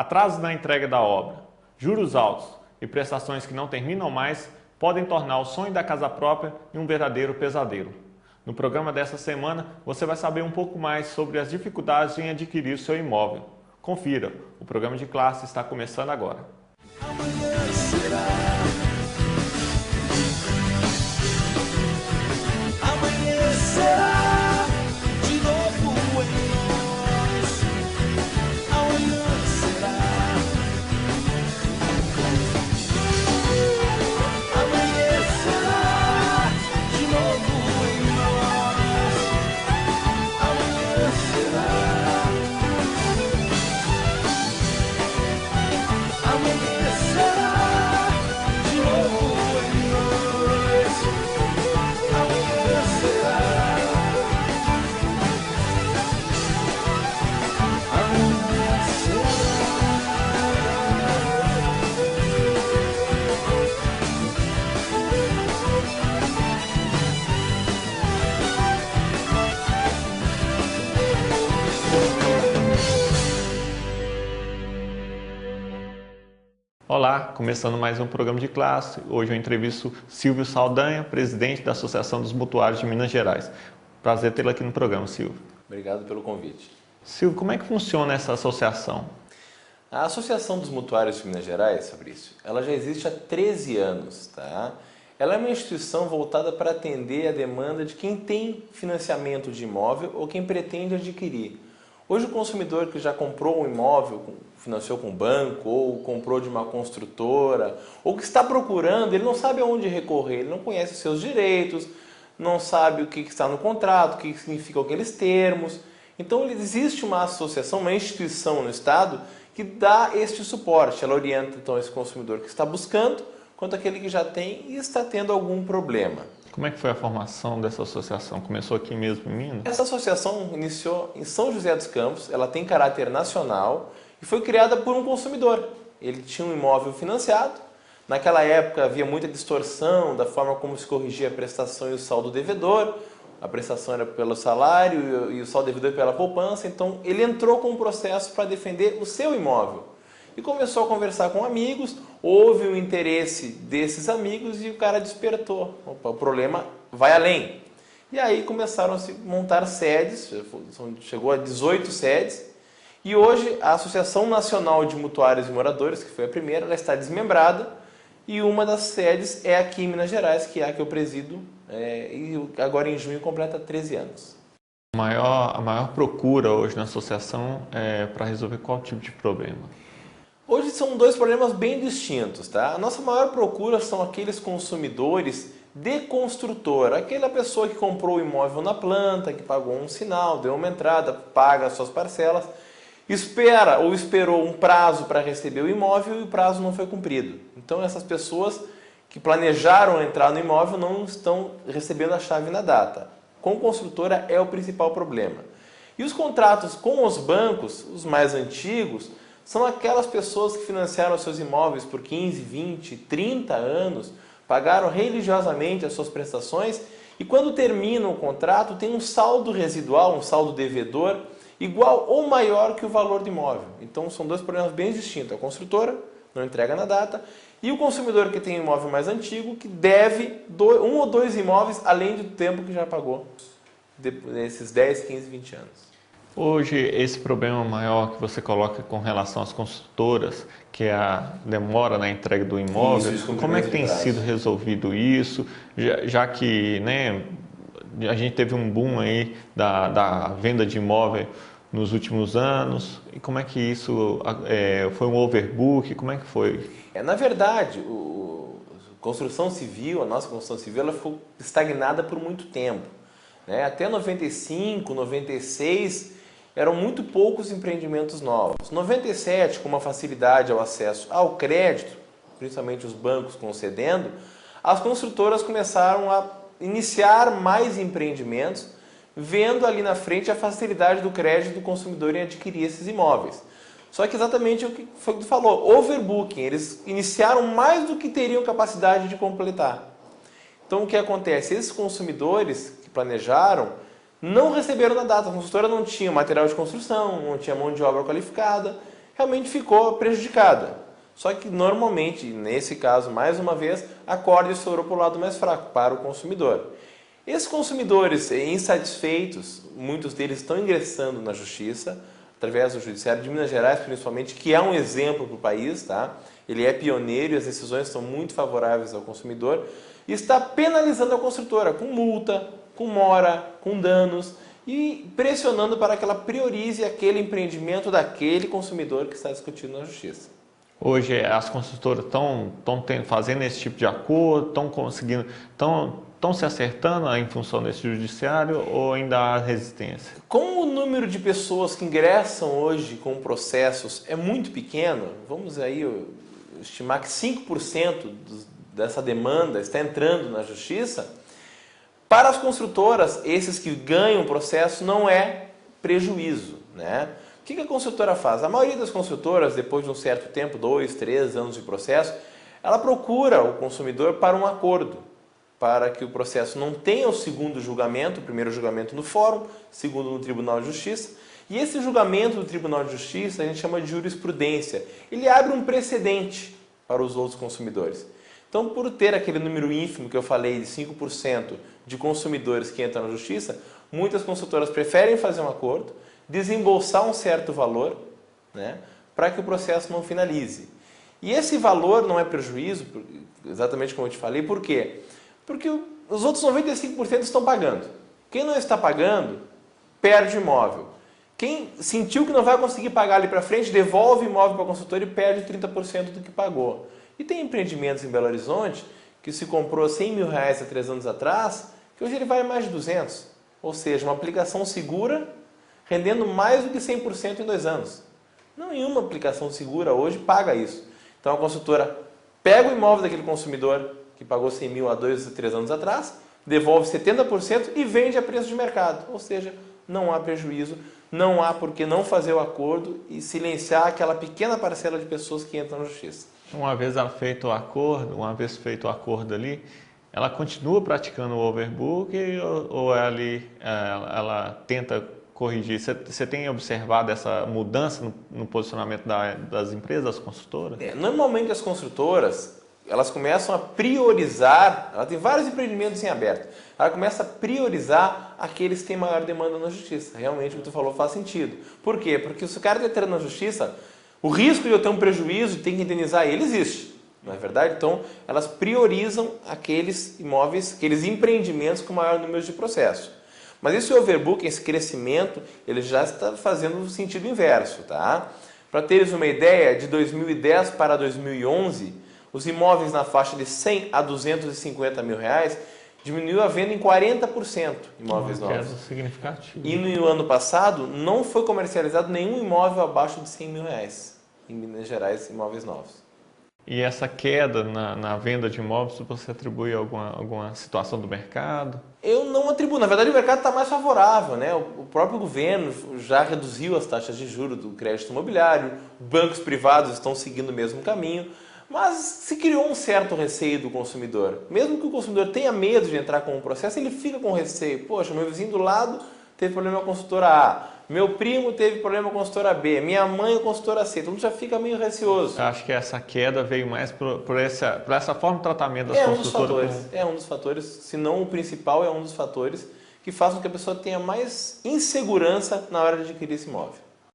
Atrasos na entrega da obra, juros altos e prestações que não terminam mais podem tornar o sonho da casa própria em um verdadeiro pesadelo. No programa dessa semana, você vai saber um pouco mais sobre as dificuldades em adquirir o seu imóvel. Confira, o programa de classe está começando agora. Amanhã será de novo em nós. Amanhã será. Amanhã será de novo em nós. Amanhã será. Amanhã será de novo em nós. Amanhã será. Olá, começando mais um programa de classe. Hoje eu entrevisto Silvio Saldanha, presidente da Associação dos Mutuários de Minas Gerais. Prazer tê-lo aqui no programa, Silvio. Obrigado pelo convite. Silvio, como é que funciona essa associação? A Associação dos Mutuários de Minas Gerais, Fabrício, ela já existe há 13 anos, tá? Ela é uma instituição voltada para atender a demanda de quem tem financiamento de imóvel ou quem pretende adquirir. Hoje o consumidor que já comprou um imóvel, financiou com um banco ou comprou de uma construtora, ou que está procurando, ele não sabe aonde recorrer, ele não conhece os seus direitos, não sabe o que está no contrato, o que significam aqueles termos. Então existe uma associação, uma instituição no Estado que dá este suporte. Ela orienta então esse consumidor que está buscando, quanto aquele que já tem e está tendo algum problema. Como é que foi a formação dessa associação? Começou aqui mesmo em Minas? Essa associação iniciou em São José dos Campos, ela tem caráter nacional e foi criada por um consumidor. Ele tinha um imóvel financiado. Naquela época havia muita distorção da forma como se corrigia a prestação e o saldo devedor. A prestação era pelo salário e o saldo devedor pela poupança. Então ele entrou com um processo para defender o seu imóvel. E começou a conversar com amigos, houve o interesse desses amigos e o cara despertou. Opa, o problema vai além. E aí começaram a se montar sedes, chegou a 18 sedes. E hoje a Associação Nacional de Mutuários e Moradores, que foi a primeira, ela está desmembrada. E uma das sedes é aqui em Minas Gerais, que é a que eu presido, e agora em junho completa 13 anos. A maior procura hoje na associação é para resolver qual tipo de problema? Hoje são dois problemas bem distintos, tá? A nossa maior procura são aqueles consumidores de construtora, aquela pessoa que comprou o imóvel na planta, que pagou um sinal, deu uma entrada, paga as suas parcelas, espera ou esperou um prazo para receber o imóvel e o prazo não foi cumprido. Então essas pessoas que planejaram entrar no imóvel não estão recebendo a chave na data. Com construtora é o principal problema. E os contratos com os bancos, os mais antigos, são aquelas pessoas que financiaram seus imóveis por 15, 20, 30 anos, pagaram religiosamente as suas prestações e quando terminam o contrato tem um saldo residual, um saldo devedor, igual ou maior que o valor do imóvel. Então são dois problemas bem distintos. A construtora não entrega na data e o consumidor que tem um imóvel mais antigo que deve um ou dois imóveis além do tempo que já pagou, nesses 10, 15, 20 anos. Hoje, esse problema maior que você coloca com relação às construtoras, que é a demora na entrega do imóvel, como é que tem sido resolvido isso, já que, né, a gente teve um boom aí da venda de imóvel nos últimos anos, e como é que isso foi um overbook, como é que foi? Na verdade, a construção civil, a nossa construção civil, ela ficou estagnada por muito tempo, né? Até 95, 96, eram muito poucos empreendimentos novos. 97, com uma facilidade ao acesso ao crédito, principalmente os bancos concedendo, as construtoras começaram a iniciar mais empreendimentos, vendo ali na frente a facilidade do crédito do consumidor em adquirir esses imóveis. Só que exatamente o que foi o que tu falou, overbooking, eles iniciaram mais do que teriam capacidade de completar. Então o que acontece? Esses consumidores que planejaram não receberam na data, a construtora não tinha material de construção, não tinha mão de obra qualificada, realmente ficou prejudicada. Só que normalmente, nesse caso, mais uma vez, a corda estourou para o lado mais fraco, para o consumidor. Esses consumidores insatisfeitos, muitos deles estão ingressando na justiça, através do Judiciário de Minas Gerais, principalmente, que é um exemplo para o país, tá? Ele é pioneiro e as decisões são muito favoráveis ao consumidor, e está penalizando a construtora com multa, com mora, com danos, e pressionando para que ela priorize aquele empreendimento daquele consumidor que está discutindo na justiça. Hoje as construtoras estão fazendo esse tipo de acordo, estão conseguindo, estão se acertando em função desse judiciário ou ainda há resistência? Como o número de pessoas que ingressam hoje com processos é muito pequeno, vamos aí estimar que 5% dessa demanda está entrando na justiça, para as construtoras, esses que ganham o processo não é prejuízo, né? O que a construtora faz? A maioria das construtoras, depois de um certo tempo, 2, 3 anos de processo, ela procura o consumidor para um acordo, para que o processo não tenha o segundo julgamento, o primeiro julgamento no fórum, segundo no Tribunal de Justiça. E esse julgamento do Tribunal de Justiça a gente chama de jurisprudência. Ele abre um precedente para os outros consumidores. Então, por ter aquele número ínfimo que eu falei de 5% de consumidores que entram na justiça, muitas construtoras preferem fazer um acordo, desembolsar um certo valor, né, para que o processo não finalize. E esse valor não é prejuízo, exatamente como eu te falei, por quê? Porque os outros 95% estão pagando. Quem não está pagando, perde o imóvel. Quem sentiu que não vai conseguir pagar ali para frente, devolve o imóvel para a construtora e perde 30% do que pagou. E tem empreendimentos em Belo Horizonte que se comprou R$100 mil há 3 anos atrás, que hoje ele vale mais de 200. Ou seja, uma aplicação segura rendendo mais do que 100% em 2 anos. Nenhuma aplicação segura hoje paga isso. Então a construtora pega o imóvel daquele consumidor que pagou 100 mil há 2 ou 3 anos atrás, devolve 70% e vende a preço de mercado. Ou seja, não há prejuízo, não há por que não fazer o acordo e silenciar aquela pequena parcela de pessoas que entram na justiça. Uma vez feito o acordo ali, ela continua praticando o overbook ou ela tenta corrigir? Você tem observado essa mudança no posicionamento das empresas, das construtoras? Normalmente as construtoras, elas começam a priorizar, ela tem vários empreendimentos em aberto, ela começa a priorizar aqueles que têm maior demanda na justiça. Realmente o que tu falou faz sentido. Por quê? Porque se o cara está entrando na justiça, o risco de eu ter um prejuízo e ter que indenizar ele existe, não é verdade? Então elas priorizam aqueles imóveis, aqueles empreendimentos com maior número de processos. Mas esse overbooking, esse crescimento, ele já está fazendo o sentido inverso, tá? Para teres uma ideia, de 2010 para 2011, os imóveis na faixa de 100 a 250 mil reais diminuiu a venda em 40%, imóveis novos. Significativo. E no ano passado, não foi comercializado nenhum imóvel abaixo de 100 mil reais, em Minas Gerais, imóveis novos. E essa queda na venda de imóveis, você atribui a alguma situação do mercado? Eu não atribuo. Na verdade, o mercado está mais favorável, né? O próprio governo já reduziu as taxas de juros do crédito imobiliário, bancos privados estão seguindo o mesmo caminho, mas se criou um certo receio do consumidor. Mesmo que o consumidor tenha medo de entrar com um processo, ele fica com receio. Poxa, meu vizinho do lado teve problema com a consultora A, meu primo teve problema com a consultora B, minha mãe com a consultora C, então já fica meio receoso. Eu acho que essa queda veio mais por essa forma de tratamento das construtoras. É um dos fatores, se não o principal, é um dos fatores que faz com que a pessoa tenha mais insegurança na hora de adquirir esse imóvel.